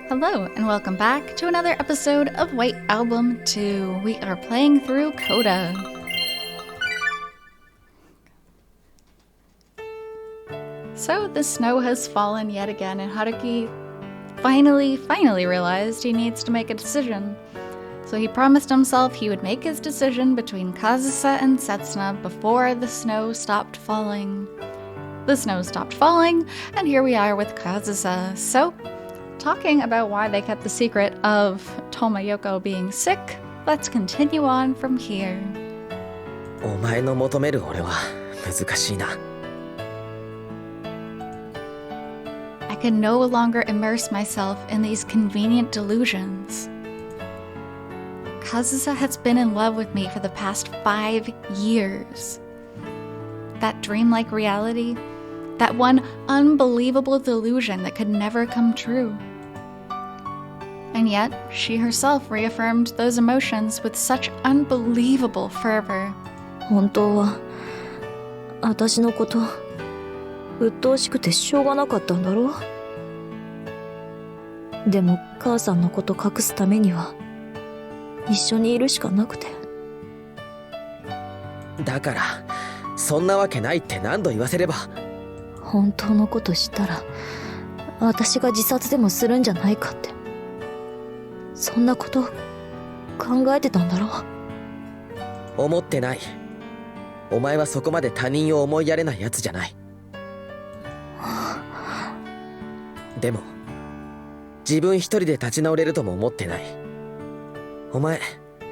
Hello, and welcome back to another episode of White Album 2. We are playing through CODA. So the snow has fallen yet again, and Haruki finally realized he needs to make a decision. So he promised himself he would make his decision between Kazusa and Setsuna before the snow stopped falling. The snow stopped falling, and here we are with Kazusa. So, talking about why they kept the secret of Tomoyoko being sick, let's continue on from here. お前の求める俺は難しいな。I can no longer immerse myself in these convenient delusions. Kazusa has been in love with me for the past 5 years. That dreamlike reality, that one unbelievable delusion that could never come true. And yet, she herself reaffirmed those emotions with such unbelievable fervor. 本当は私のこと鬱陶しくてしょうがなかったんだろう。でも母さんのこと隠すためには一緒にいるしかなくて。だからそんなわけないって何度言わせれば。本当のことしたら私が自殺でもするんじゃないかって、そんなこと考えてたんだろう。思ってない。お前はそこまで他人を思いやれないやつじゃない。でも自分一人で立ち直れるとも思ってない。お前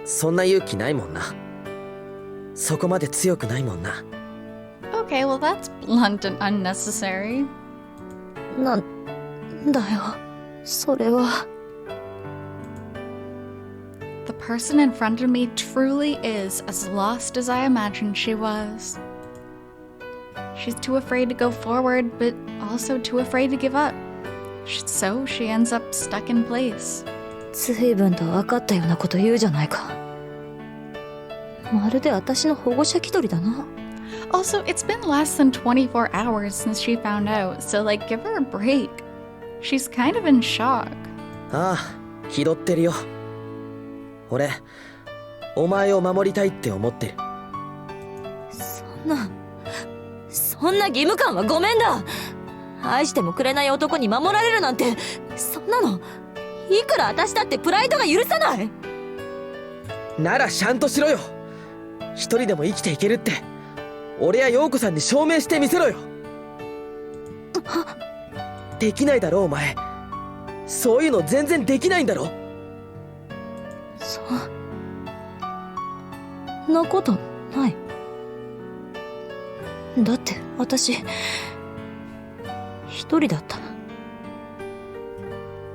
そんな勇気ないもんな。そこまで強くないもんな。Okay, well that's blunt and unnecessary. なんだよそれは。The person in front of me truly is as lost as I imagined she was. She's too afraid to go forward, but also too afraid to give up. So she ends up stuck in place. 随分と分かったようなこと言うじゃないか。まるで私の保護者気取りだな。Also, it's been less than 24 hours since she found out, so give her a break. She's kind of in shock. ああ、気取ってるよ。俺、お前を守りたいって思ってる。そんな義務感はごめんだ。愛してもくれない男に守られるなんて、そんなのいくら私だってプライドが許さない。ならちゃんとしろよ。一人でも生きていけるって俺や陽子さんに証明してみせろよ。できないだろお前。そういうの全然できないんだろ。そんなことない。だって私一人だった。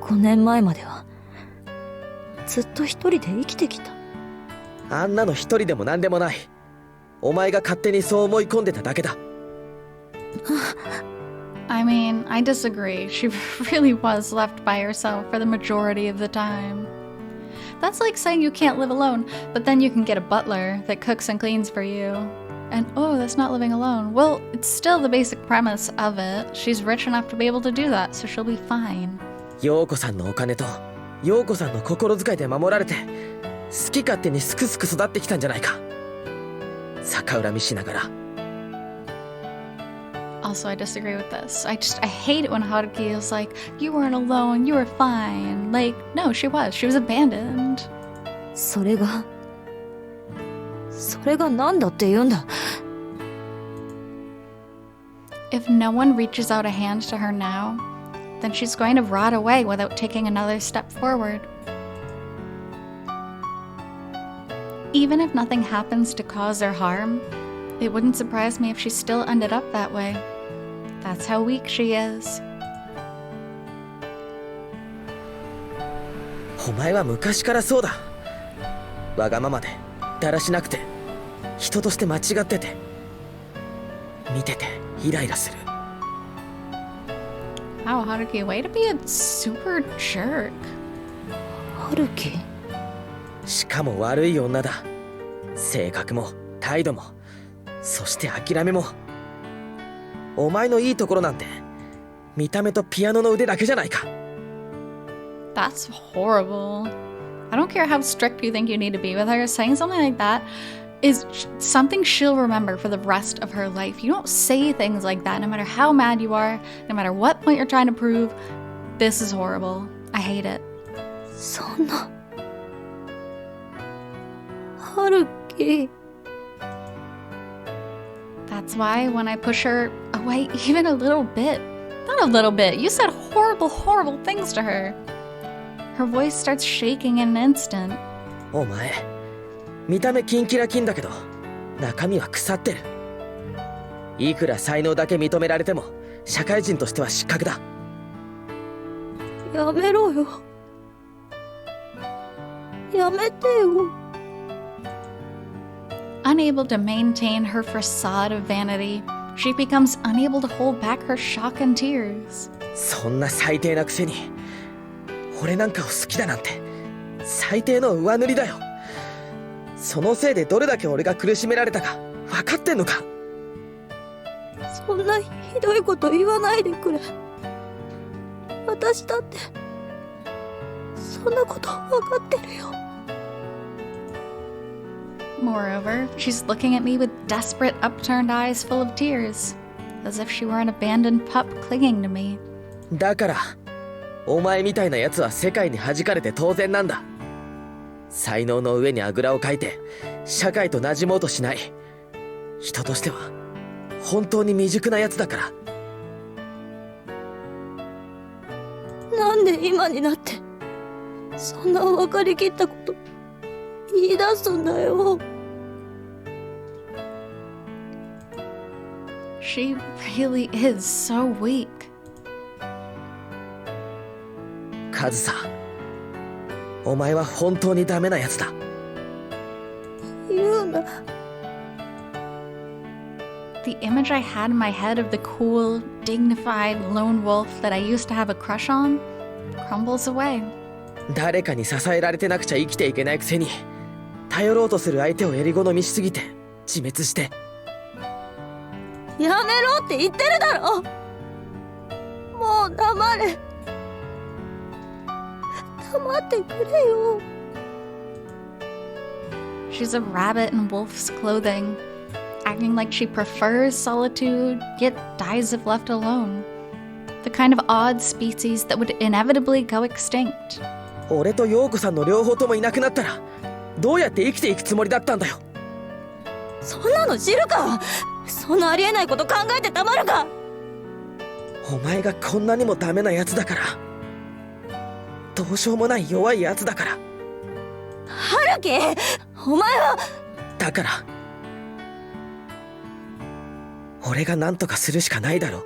5年前まではずっと一人で生きてきた。あんなの一人でも何でもない。お前が勝手にそう思い込んでただけだ。I mean, I disagree. She really was left by herself for the majority of the time. That's like saying you can't live alone, but then you can get a butler that cooks and cleans for you. And oh, that's not living alone. Well, it's still the basic premise of it. She's rich enough to be able to do that, so she'll be fine. 陽子さんのお金と陽子さんの心遣いで守られて好き勝手にすくすく育ってきたんじゃないか。逆恨みしながら。Also, I disagree with this. I hate it when Haruki is like, you weren't alone, you were fine. No, she was abandoned. それがなんだって言うんだ。If no one reaches out a hand to her now, then she's going to rot away without taking another step forward. Even if nothing happens to cause her harm, it wouldn't surprise me if she still ended up that way. That's how weak she is. お前は昔からそうだ。わがままでだらしなくて人として間違ってて見ててイライラする。 Wow, Haruki, way to be a super jerk. 春樹。しかも悪い女だ。性格も態度もそして諦めも。お前のいいところなんて見た目とピアノの腕だけじゃないか。That's horrible. I don't care how strict you think you need to be with her. Saying something like that is something she'll remember for the rest of her life. You don't say things like that no matter how mad you are, no matter what point you're trying to prove. This is horrible. I hate it. そんな。Haruki. That's why when I push her away even a little bit, not a little bit, you said horrible, horrible things to her. Her voice starts shaking in an instant. お前、見た目キンキラキンだけど、中身は腐ってる。いくら才能だけ認められても、社会人としては失格だ。やめろよ。やめてよ。Unable to maintain her facade of vanity, she becomes unable to hold back her shock and tears. そんな最低なくせに、俺なんかを好きだなんて、最低の上塗りだよ。そのせいでどれだけ俺が苦しめられたか、分かってんのか。そんなひどいこと言わないでくれ。私だって、そんなこと分かってるよ。Moreover, she's looking at me with desperate, upturned eyes full of tears, as if she were an abandoned pup clinging to me. だから、お前みたいな奴は世界に弾かれて当然なんだ。才能の上にあぐらをかいて、社会と馴染もうとしない。人としては、本当に未熟な奴だから。なんで今になって、そんな分かりきったこと、言い出すんだよ。She really is so weak. カズサ、お前は本当にダメなやつだ。言うな。The image I had in my head of the cool, dignified lone wolf that I used to have a crush on crumbles away. 誰かに支えられてなくちゃ生きていけないくせに、頼ろうとする相手を襟好みしすぎて自滅して。やめろって言ってるだろ。もう黙れ。黙ってくれよ。She's a rabbit in wolf's clothing, acting like she prefers solitude, yet dies if left alone. The kind of odd species that would inevitably go extinct. 俺と陽子さんの両方ともいなくなったら、どうやって生きていくつもりだったんだよ。そんなの知るか。そんなありえないこと考えてたまるか。お前がこんなにもダメなやつだから。どうしようもない弱いやつだから。春樹、お前は。だから俺が何とかするしかないだろ。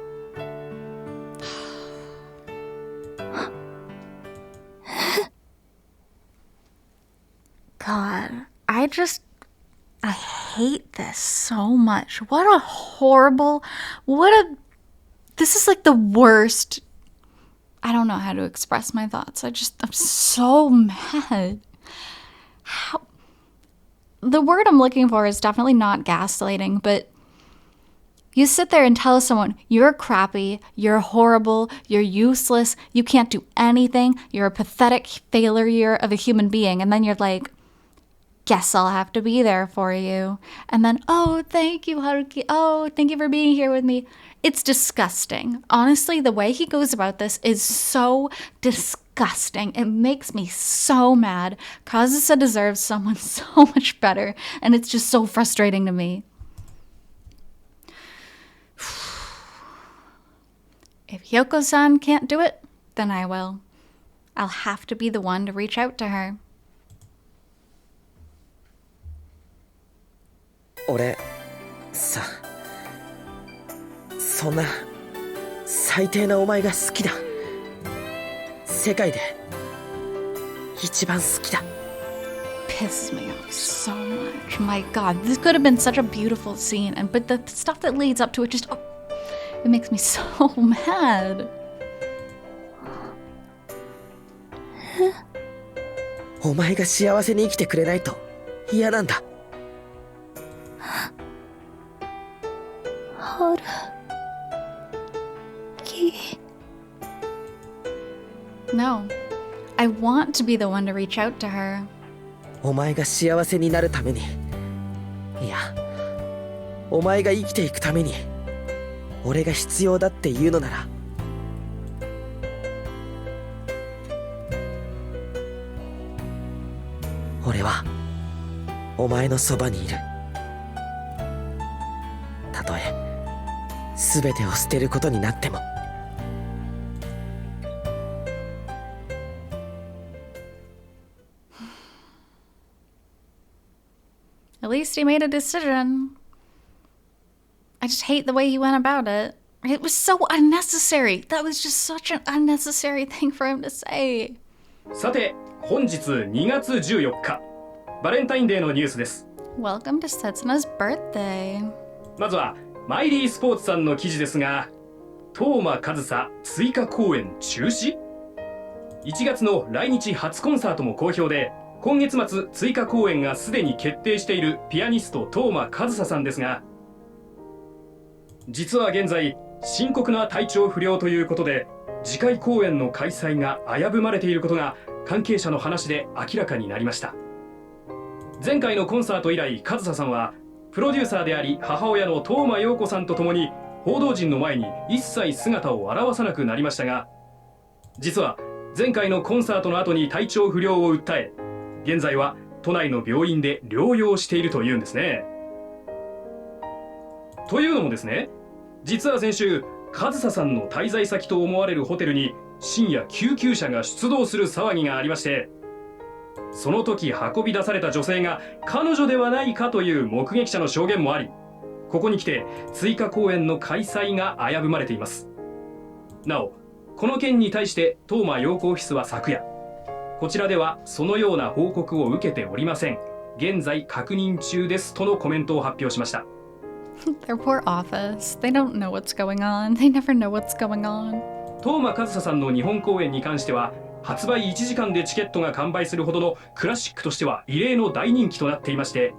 God, I hate this so much. What a horrible, this is like the worst. I don't know how to express my thoughts. I'm so mad. The word I'm looking for is definitely not gaslighting, but you sit there and tell someone, you're crappy, you're horrible, you're useless, you can't do anything, you're a pathetic failure of a human being, and then you're like, guess I'll have to be there for you. And then, oh, thank you, Haruki. Oh, thank you for being here with me. It's disgusting. Honestly, the way he goes about this is so disgusting. It makes me so mad. Kazusa deserves someone so much better, and it's just so frustrating to me. If Hyoko-san can't do it, then I will. I'll have to be the one to reach out to her. 俺さ、そんな最低なお前が好きだ。世界で一番好きだ。Pisses me off so much. My God, this could have been such a beautiful scene, but the stuff that leads up to it just, it makes me so mad. お前が幸せに生きてくれないと嫌なんだ。Haruki. No, I want to be the one to reach out to her. お前が幸せになるために、いや、お前が生きていくために俺が必要だっていうのなら、俺はお前のそばにいる。たとえ全てを捨てることになっても。At least he made a decision. I just hate the way he went about it. It was so unnecessary. That was just such an unnecessary thing for him to say. さて、本日2月14日、バレンタインデーのニュースです。Welcome to Setsuna's birthday. まずは、マイリースポーツさんの記事ですが、當真和沙追加公演中止 ?1 月の来日初コンサートも好評で、今月末追加公演がすでに決定しているピアニスト當真和沙さんですが、実は現在深刻な体調不良ということで、次回公演の開催が危ぶまれていることが関係者の話で明らかになりました。前回のコンサート以来、和沙さんはプロデューサーであり母親の當真陽子さんと共に報道陣の前に一切姿を現さなくなりましたが、実は前回のコンサートの後に体調不良を訴え、現在は都内の病院で療養しているというんですね。というのもですね、実は先週、和沙さんの滞在先と思われるホテルに深夜救急車が出動する騒ぎがありまして、その時運び出された女性が彼女ではないかという目撃者の証言もあり、ここに来て追加公演の開催が危ぶまれています。なお、この件に対して當真陽子オフィスは昨夜、こちらではそのような報告を受けておりません。現在確認中ですとのコメントを発表しました。Their poor office. They don't know what's going on. They never know what's going on. 當真和沙さんの日本公演に関しては、発売1時間でチケットが完売するほどのクラシックとしては異例の大人気となっていまして、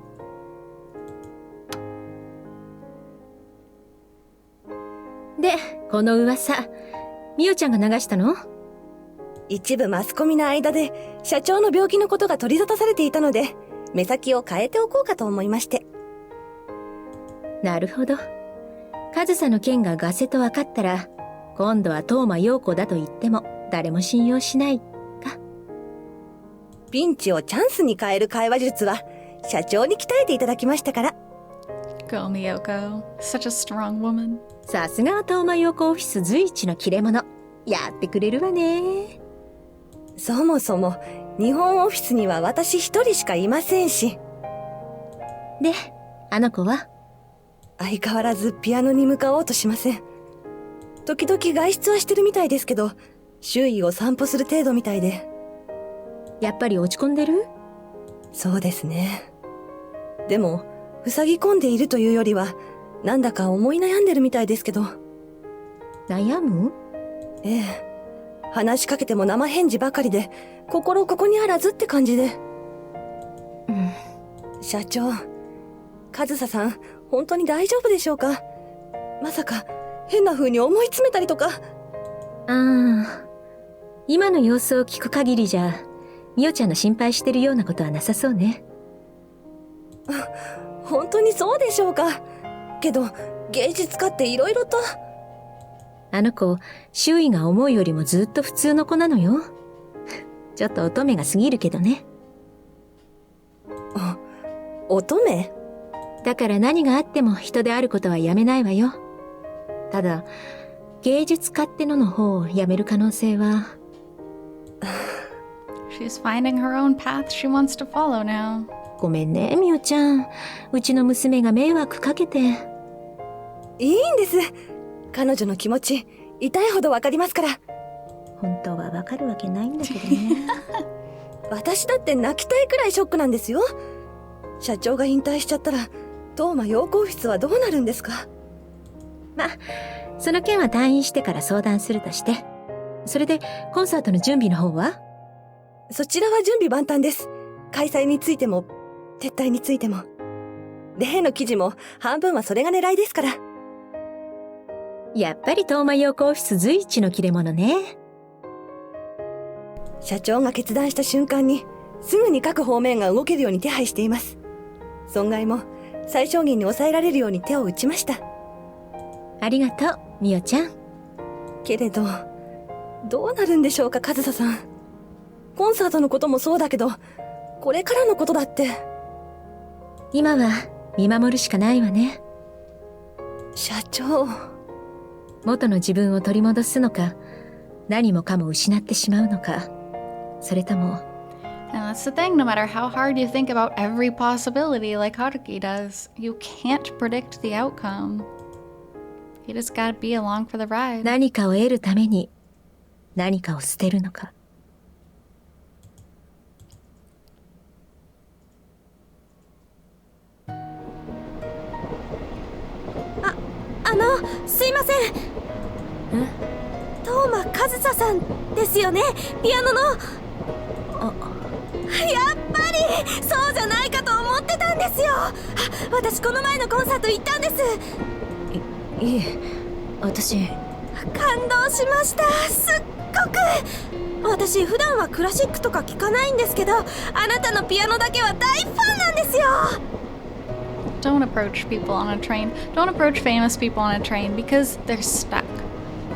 で、この噂、みおちゃんが流したの？一部マスコミの間で社長の病気のことが取り沙汰されていたので、目先を変えておこうかと思いまして。なるほど。上総の件がガセと分かったら、今度は當真陽子だと言っても誰も信用しないか。ピンチをチャンスに変える会話術は社長に鍛えていただきましたから。Go Miyoko. Such a strong woman. さすがは當真陽子オフィス随一の切れ者。やってくれるわね。そもそも日本オフィスには私一人しかいませんし。で、あの子は？相変わらずピアノに向かおうとしません。時々外出はしてるみたいですけど、周囲を散歩する程度みたいで。やっぱり落ち込んでる？そうですね。でも、塞ぎ込んでいるというよりは、なんだか思い悩んでるみたいですけど。悩む？ええ。話しかけても生返事ばかりで、心ここにあらずって感じで。社長、上総さん、本当に大丈夫でしょうか？まさか、変な風に思い詰めたりとか。今の様子を聞く限りじゃ、みおちゃんの心配してるようなことはなさそうね。本当にそうでしょうか？けど、芸術家って色々と。あの子、周囲が思うよりもずっと普通の子なのよ。ちょっと乙女が過ぎるけどね。乙女？だから何があっても人であることはやめないわよ。ただ、芸術家っての方をやめる可能性は。She's finding her own path she wants to follow now. ごめんね、みおちゃん。うちの娘が迷惑かけて。いいんです。彼女の気持ち、痛いほどわかりますから。本当はわかるわけないんだけどね。私だって泣きたいくらいショックなんですよ。社長が引退しちゃったら、當真陽子オフィスはどうなるんですか？ま、その件は退院してから相談するとして。それで、コンサートの準備の方は？そちらは準備万端です。開催についても、撤退についても。例の記事も半分はそれが狙いですから。やっぱり當真陽子オフィス随一の切れ者ね。社長が決断した瞬間に、すぐに各方面が動けるように手配しています。損害も最小限に抑えられるように手を打ちました。ありがとう、みおちゃん。けれど、どうなるんでしょうか、カズサさん。コンサートのこともそうだけど、これからのことだって。今は見守るしかないわね。社長。元の自分を取り戻すのか、何もかも失ってしまうのか、それとも。And that's the thing, no matter how hard you think about every possibility like Haruki does, you can't predict the outcome. You just gotta be along for the ride. 何かを得るために何かを捨てるのか。すいません。トーマ・カズサさんですよね、ピアノの。やっぱりそうじゃないかと思ってたんですよ。私この前のコンサート行ったんです。いえ、私感動しました。すっごく。私普段はクラシックとか聞かないんですけど、あなたのピアノだけは大ファンなんですよ。Don't approach people on a train. Don't approach famous people on a train because they're stuck.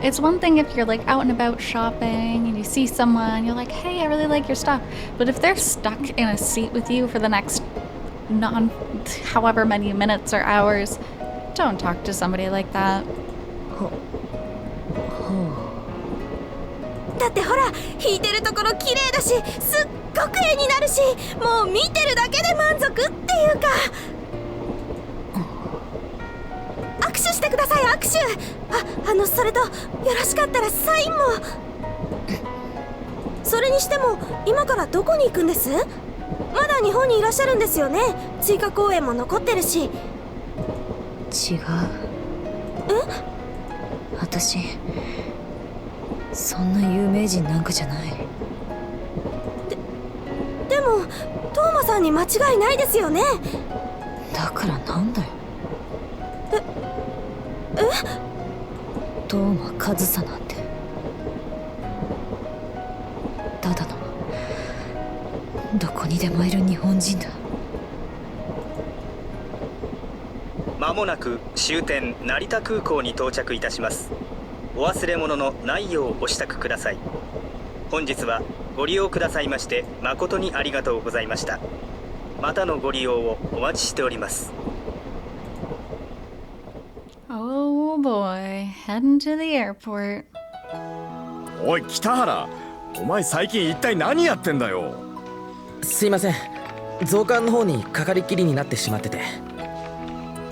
It's one thing if you're like out and about shopping and you see someone, you're like, hey, I really like your stuff. But if they're stuck in a seat with you for the next however many minutes or hours, don't talk to somebody like that. だってほら、弾いてるところ綺麗だし、すっごく絵になるし、もう見てるだけで満足っていうか。握手してください、握手。それとよろしかったらサインも。それにしても今からどこに行くんです？まだ日本にいらっしゃるんですよね。追加公演も残ってるし。違う。私そんな有名人なんかじゃない。でもトーマさんに間違いないですよね。だからなんだよ。トーマ・カズサなんてただのどこにでもいる日本人だ。まもなく終点成田空港に到着いたします。お忘れ物のないようお支度ください。本日はご利用くださいまして誠にありがとうございました。またのご利用をお待ちしております。Oh boy, heading to the airport. おい北原、お前最近一体何やってんだよ。すいません、増刊の方にかかりきりになってしまってて。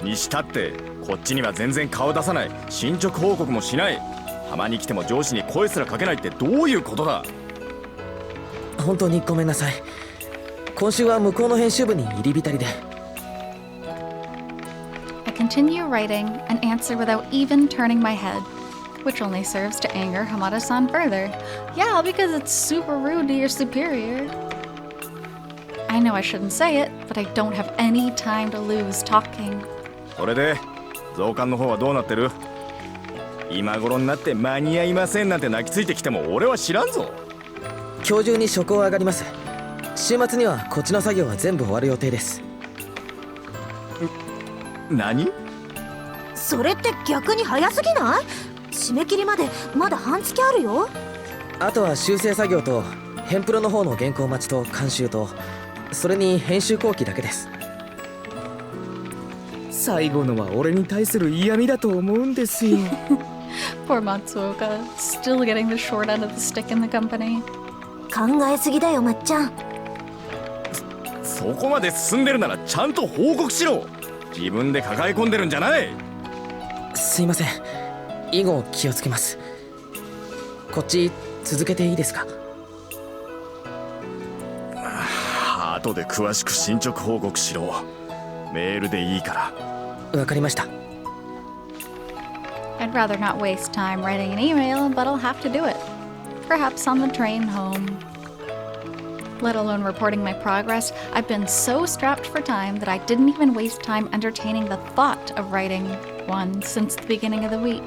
にしたってこっちには全然顔出さない、進捗報告もしない、たまに来ても上司に声すらかけないってどういうことだ。本当にごめんなさい。今週は向こうの編集部に入り浸りで。I continue writing and answer without even turning my head, which only serves to anger Hamada-san further. Yeah, because it's super rude to your superior. I know I shouldn't say it, but I don't have any time to lose talking. それで増刊の方はどうなってる？今頃になって間に合いませんなんて泣きついてきても俺は知らんぞ。今日中に書稿上がります。週末にはこっちの作業は全部終わる予定です。何？それって逆に早すぎない？締め切りまでまだ半月あるよ。あとは修正作業とヘンプロの方の原稿待ちと監修と、それに編集後期だけです。最後のは俺に対する嫌味だと思うんですよ。Poor Matsuoka, still getting the short end of the stick in the company. 考えすぎだよ、まっちゃん。そこまで進んでるならちゃんと報告しろ。自分で抱え込んでるんじゃない。すいません、以後気をつけます。こっち続けていいですか？後で詳しく進捗報告しろ。メールでいいから。わかりました。I'd rather not waste time writing an email, but I'll have to do it. Perhaps on the train home. Let alone reporting my progress, I've been so strapped for time that I didn't even waste time entertaining the thought of writing one since the beginning of the week.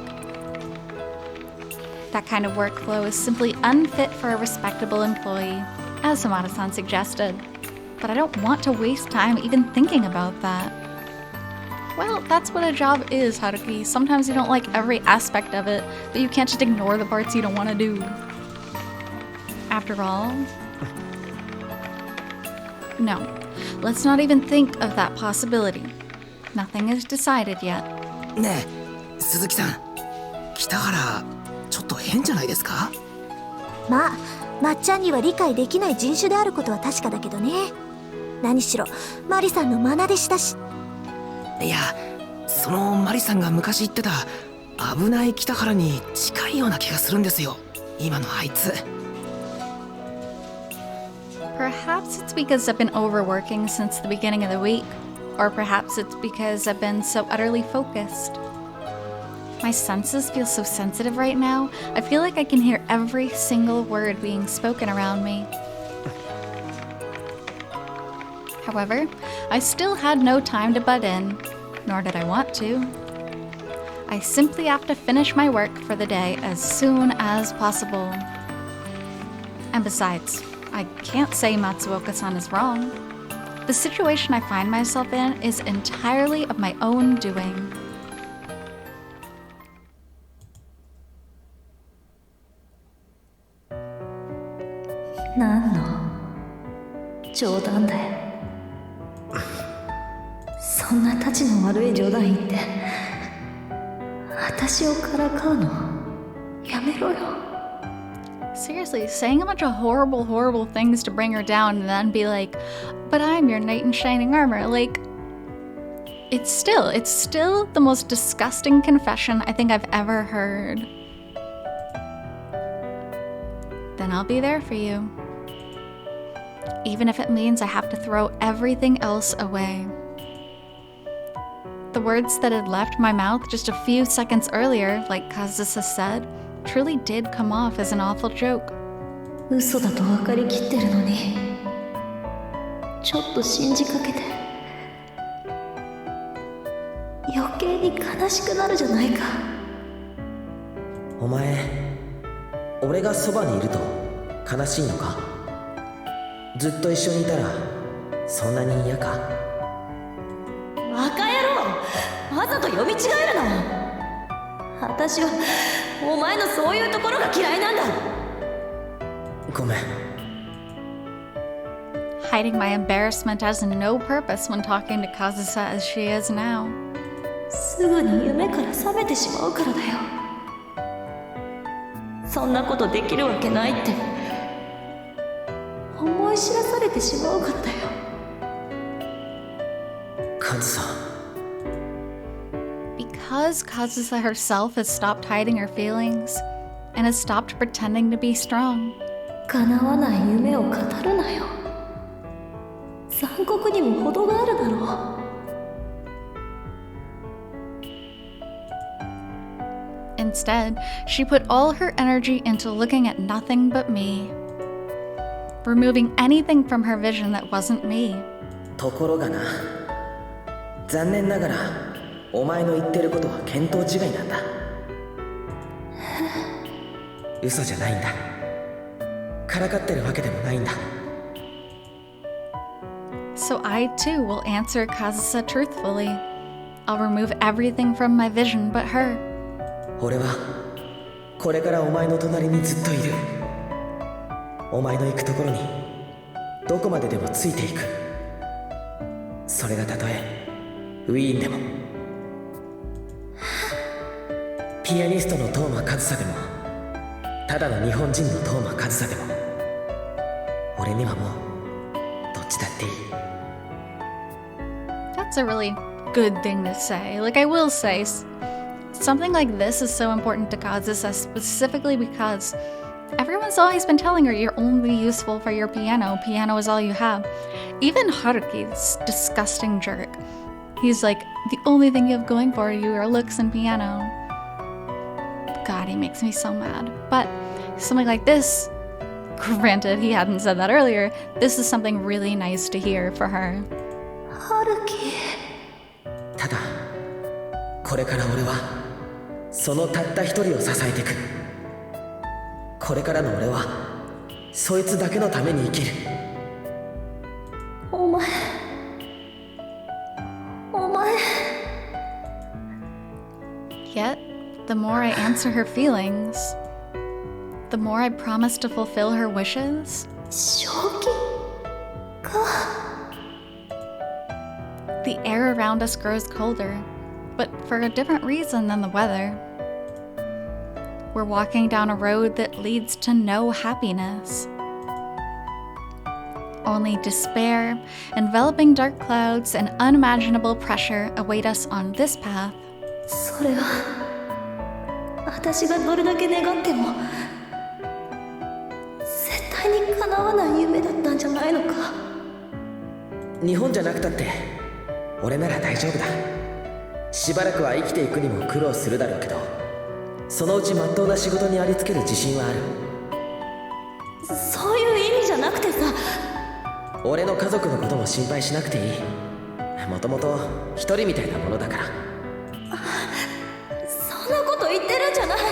That kind of workflow is simply unfit for a respectable employee, as Hamada-san suggested. But I don't want to waste time even thinking about that. Well, that's what a job is, Haruki. Sometimes you don't like every aspect of it, but you can't just ignore the parts you don't want to do. After all... No, let's not even think of that possibility. Nothing is decided yet. ねえ、鈴木さん。北原、ちょっと変じゃないですか？まあ、まっちゃんには理解できない人種であることは確かだけどね。何しろ、マリさんの愛弟子だし。いや、そのマリさんが昔言ってた危ない北原に近いような気がするんですよ。今のあいつ。Perhaps it's because I've been overworking since the beginning of the week, or perhaps it's because I've been so utterly focused. My senses feel so sensitive right now. I feel like I can hear every single word being spoken around me. However, I still had no time to butt in, nor did I want to. I simply have to finish my work for the day as soon as possible. And besides, I can't say Matsuoka-san is wrong. The situation I find myself in is entirely of my own doing. No. 冗談だよ。そんなたちの悪い冗談言って私をからかうのやめろよ。Seriously, saying a bunch of horrible, horrible things to bring her down and then be like, but I'm your knight in shining armor. Like, it's still the most disgusting confession I think I've ever heard. Then I'll be there for you. Even if it means I have to throw everything else away. The words that had left my mouth just a few seconds earlier, like Kazusa said, truly did come off as an awful joke. 嘘だと分かりきってるのにちょっと信じかけて余計に悲しくなるじゃないか。お前、俺がそばにいると悲しいのか？ずっと一緒にいたらそんなに嫌か？バカ野郎、わざと読み違えるな。私はお前のそういうところが嫌いなんだ。ごめん。 Hiding my embarrassment has no purpose when talking to Kazusa as she is now. すぐに夢から覚めてしまうからだよ。そんなことできるわけないって思い知らされてしまうからだよ。カズサ。 Because Kazusa herself has stopped hiding her feelings and has stopped pretending to be strong. 叶わない夢を語るなよ。残酷にも程があるだろう。Instead, she put all her energy into looking at nothing but me, removing anything from her vision that wasn't me. ところがな、残念ながらお前の言ってることは見当違いなんだ。嘘じゃないんだ。からかってるわけでもないんだ。 So I too will answer Kazusa truthfully. I'll remove everything from my vision but her. 俺はこれからお前の隣にずっといる。お前の行くところにどこまででもついていく。それがたとえウィーンでもピアニストのトーマ・カズサでもただの日本人のトーマ・カズサでも俺にはもうどっちだっていい。 That's a really good thing to say. Like, I will say, something like this is so important to Kazusa specifically because everyone's always been telling her you're only useful for your piano. Piano is all you have. Even Haruki, this disgusting jerk, he's like, the only thing you have going for you are looks and piano. God, he makes me so mad. But something like this, granted he hadn't said that earlier, this is something really nice to hear for her. Haruki. ただこれから俺はそのたった一人を支えていく。これからの俺はそいつだけのために生きる。お前 Yet, the more I answer her feelings, the more I promise to fulfill her wishes. 正気か。 The air around us grows colder, but for a different reason than the weather. We're walking down a road that leads to no happiness. Only despair, enveloping dark clouds, and unimaginable pressure await us on this path. それは私がどれだけ願っても絶対に叶わない夢だったんじゃないのか。日本じゃなくたって俺なら大丈夫だ。しばらくは生きていくにも苦労するだろうけど、そのうち真っ当な仕事にありつける自信はある。そういう意味じゃなくてさ。俺の家族のことも心配しなくていい。もともと一人みたいなものだから。そんなこと言ってるんじゃない。や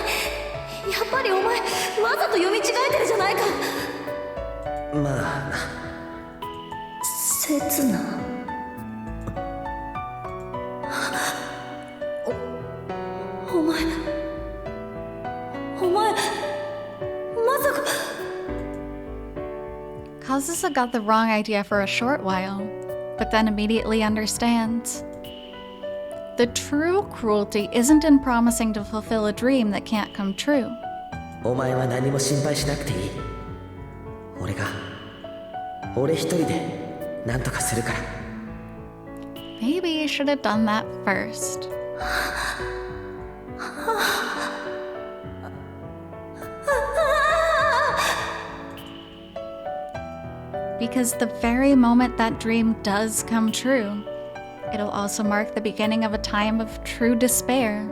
っぱりお前わざと読み違えてるじゃないか。まあ刹那。お前まさか。 Kazusa got the wrong idea for a short while, but then immediately understands. The true cruelty isn't in promising to fulfill a dream that can't come true. お前は何も心配しなくていい。俺一人で何とかするから。 Maybe you should have done that first. Because the very moment that dream does come true, it'll also mark the beginning of a time of true despair.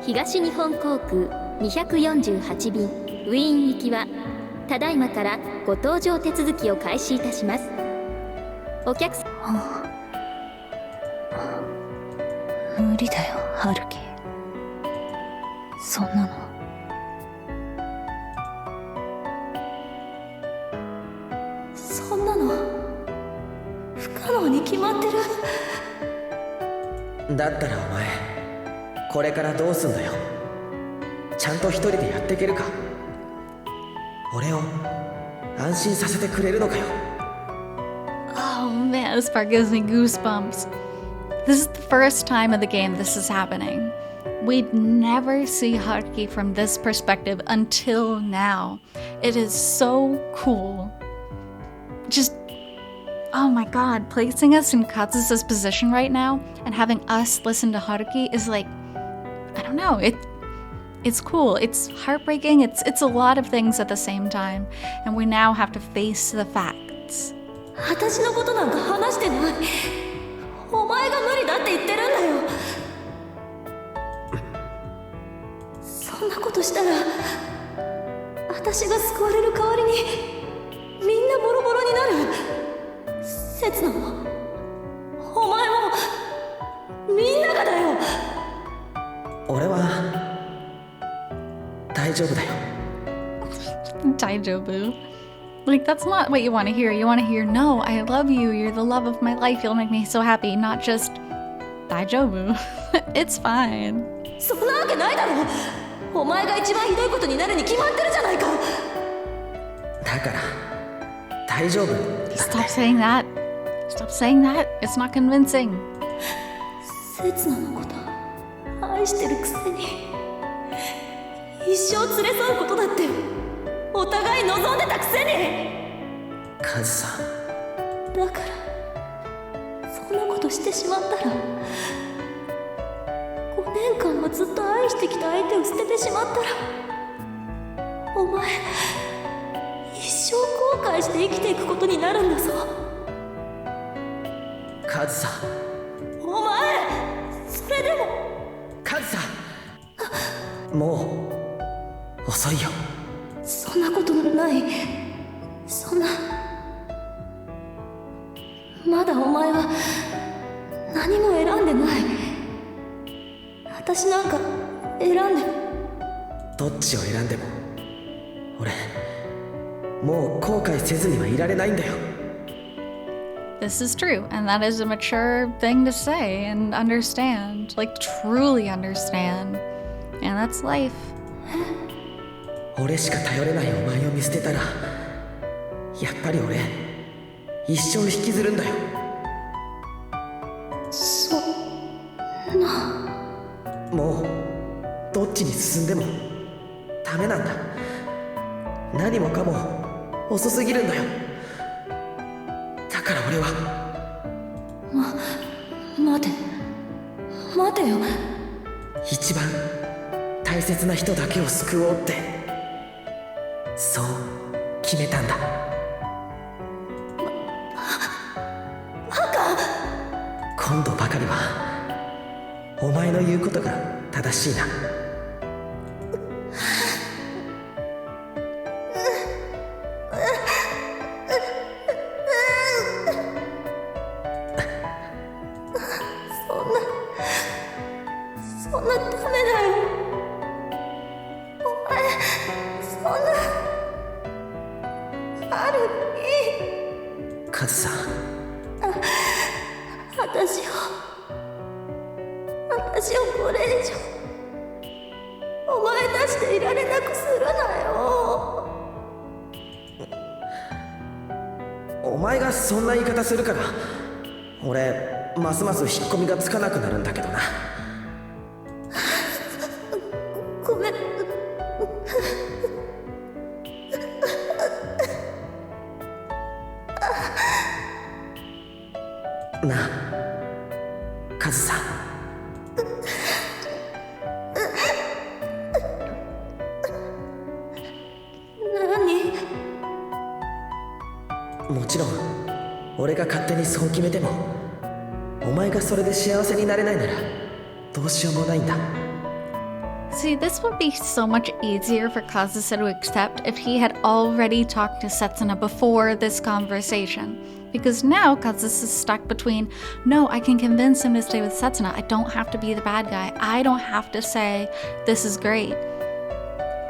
"東日本航空248便ウィーン行きはただいまからご搭乗手続きを開始いたします。お客さん、無理だよ、ハルキ。そんなの。そんなの不可能に決まってる。だったらお前これからどうすんだよ。ちゃんと一人でやっていけるか。俺を安心させてくれるのかよ。 Oh man, this part gives me goosebumps. This is the first time in the game this is happening. We'd never see Haruki from this perspective until now. It is so cool. Just, oh my god, placing us in Kazusa's position right now and having us listen to Haruki is like, I don't know, it's cool, it's heartbreaking, it's a lot of things at the same time, and we now have to face the facts. 私のことなんか話してない。お前が無理だって言ってるんだよ。そんなことしたら私が救われる代わりにみんなボロボロになる。刹那もお前もみんながだよ。俺は大丈夫だよ。Daijobu. Like, that's not what you want to hear. You want to hear, no, I love you, you're the love of my life, you'll make me so happy, not just Daijobu. It's fine. そんなわけないだろ。お前が一番ひどいことになるに決まってるじゃないか。だから大丈夫。 Stop saying that. Stop saying that. It's not convincing. 刹那のこと愛してるくせに一生連れ添うことだってお互い望んでたくせに。カズさん、だからそんなことしてしまったら5年間もずっと愛してきた相手を捨ててしまったらお前一生後悔して生きていくことになるんだぞ。カズさん、お前それでも。カズさん、もう遅いよ。そんなことない。そんな。まだお前は何も選んでない。私なんか選んで。どっちを選んでも俺もう後悔せずにはいられないんだよ。 This is true, and that is a mature thing to say and understand. Like, truly understand. And that's life. 俺しか頼れないお前を見捨てたらやっぱり俺一生引きずるんだよ。そんな。もうどっちに進んでもダメなんだ。何もかも遅すぎるんだよ。だから俺は待てよ。一番大切な人だけを救おうってそう決めたんだ。今度ばかりはお前の言うことが正しいな。そんなダメだよ。お前、そんな。ハルキ。カズさん、私をこれ以上お前なしでいられなくするなよ。お前がそんな言い方するから俺ますます引っ込みがつかなくなるんだけどな。ごめん。なあカズさん、もちろん俺が勝手にそう決めてもお前がそれで幸せになれないならどうしようもないんだ。 See, this would be so much easier for Kazusa to accept if he had already talked to Setsuna before this conversation. Because now Kazusa's stuck between, no, I can convince him to stay with Setsuna. I don't have to be the bad guy. I don't have to say, this is great.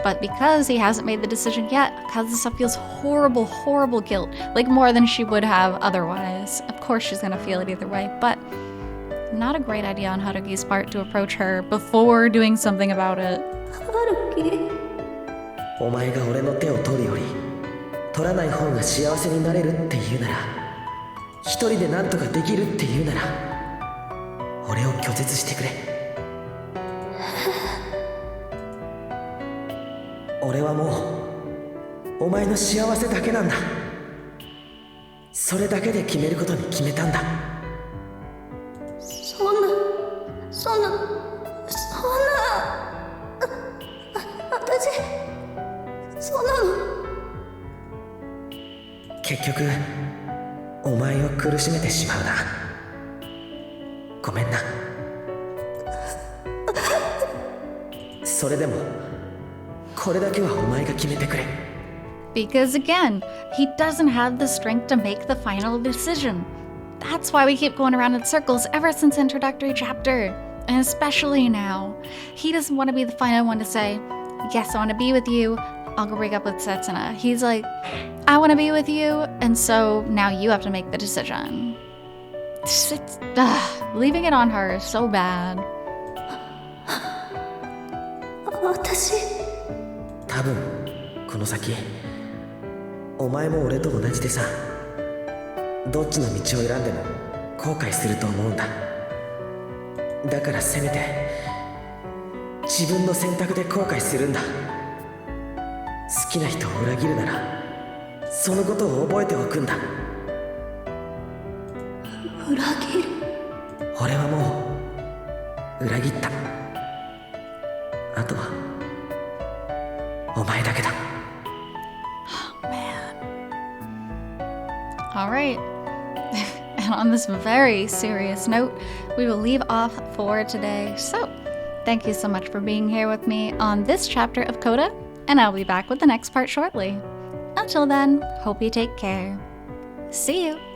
But because he hasn't made the decision yet, Kazusa feels horrible, horrible guilt. Like more than she would have otherwise. Of course she's gonna feel it either way, but not a great idea on Haruki's part to approach her before doing something about it. Haruki? お前が俺の手を取るより取らない方が幸せになれるって言うなら、一人で何とかできるって言うなら俺を拒絶してくれ。俺はもうお前の幸せだけなんだ。それだけで決めることに決めたんだ。そんな私そんなの。結局お前を苦しめてしまうな。ごめんな。それでもこれだけはお前が決めてくれ。 Because again, he doesn't have the strength to make the final decision. That's why we keep going around in circles ever since introductory chapter. And especially now. He doesn't want to be the final one to say, yes, I want to be with you. I'll go break up with Setsuna. He's like, I want to be with you, and so now you have to make the decision. Leaving it on her is so bad. 私多分この先お前も俺と同じでさ、どっちの道を選んでも後悔すると思うんだ。だからせめて自分の選択で後悔するんだ。好きな人を裏切るならそのことを覚えておくんだ。裏切る。俺はもう裏切った。あとはお前だけだ。 Alright. And on this very serious note, we will leave off for today. So, thank you so much for being here with me on this chapter of CODA. and I'll be back with the next part shortly. Until then, hope you take care. See you!